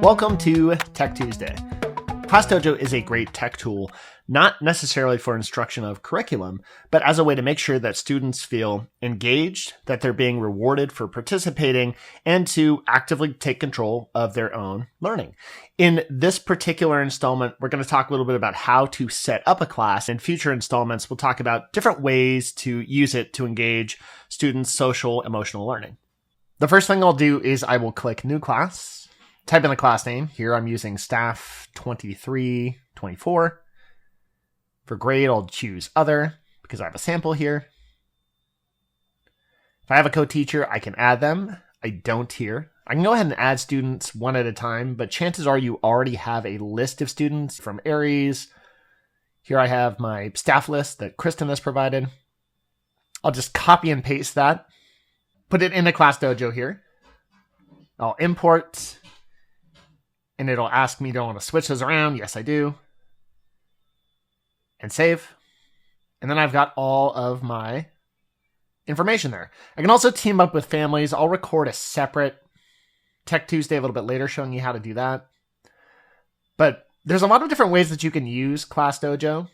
Welcome to Tech Tuesday. ClassDojo is a great tech tool, not necessarily for instruction of curriculum, but as a way to make sure that students feel engaged, that they're being rewarded for participating, and to actively take control of their own learning. In this particular installment, we're going to talk a little bit about how to set up a class. In future installments, we'll talk about different ways to use it to engage students' social, emotional learning. The first thing I'll do is I will click New Class. Type in the class name. Here I'm using Staff 2324. For grade, I'll choose Other because I have a sample here. If I have a co-teacher, I can add them. I don't here. I can go ahead and add students one at a time, but chances are you already have a list of students from Aries. Here I have my staff list that Kristen has provided. I'll just copy and paste that. Put it into ClassDojo here. I'll import. And it'll ask me, do I want to switch those around? Yes, I do. And save. And then I've got all of my information there. I can also team up with families. I'll record a separate Tech Tuesday a little bit later showing you how to do that. But there's a lot of different ways that you can use ClassDojo.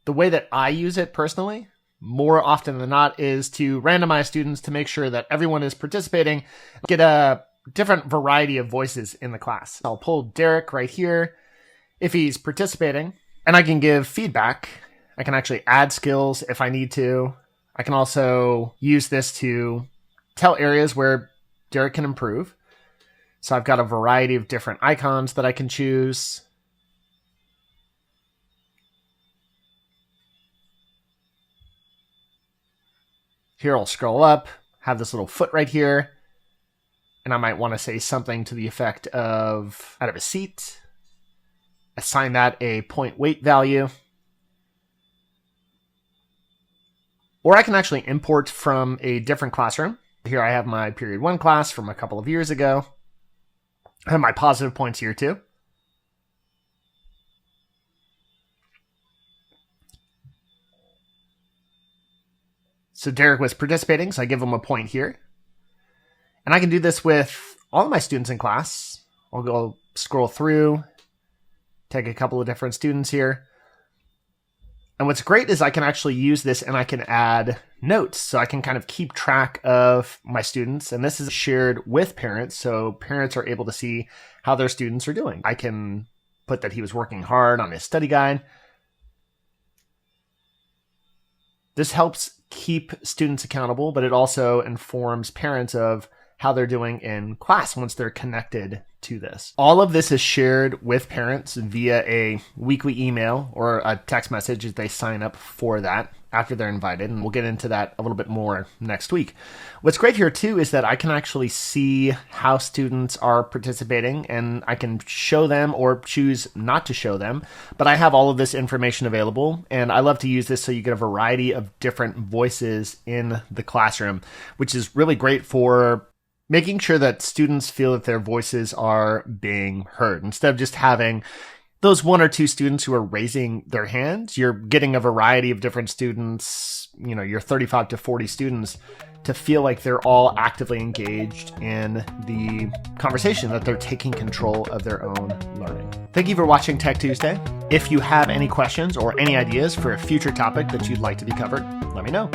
The way that I use it personally, more often than not, is to randomize students to make sure that everyone is participating. Get a different variety of voices in the class. I'll pull Derek right here if he's participating, and I can give feedback. I can actually add skills if I need to. I can also use this to tell areas where Derek can improve. So I've got a variety of different icons that I can choose. Here I'll scroll up, have this little foot right here. And I might want to say something to the effect of out of a seat, assign that a point weight value. Or I can actually import from a different classroom. Here I have my period 1 class from a couple of years ago. I have my positive points here too. So Derek was participating, so I give him a point here. And I can do this with all of my students in class. I'll go scroll through, take a couple of different students here. And what's great is I can actually use this and I can add notes. So I can kind of keep track of my students. And this is shared with parents. So parents are able to see how their students are doing. I can put that he was working hard on his study guide. This helps keep students accountable, but it also informs parents of how they're doing in class once they're connected to this. All of this is shared with parents via a weekly email or a text message as they sign up for that after they're invited. And we'll get into that a little bit more next week. What's great here too is that I can actually see how students are participating and I can show them or choose not to show them. But I have all of this information available and I love to use this so you get a variety of different voices in the classroom, which is really great for making sure that students feel that their voices are being heard. Instead of just having those 1 or 2 students who are raising their hands, you're getting a variety of different students, your 35 to 40 students, to feel like they're all actively engaged in the conversation, that they're taking control of their own learning. Thank you for watching Tech Tuesday. If you have any questions or any ideas for a future topic that you'd like to be covered, let me know.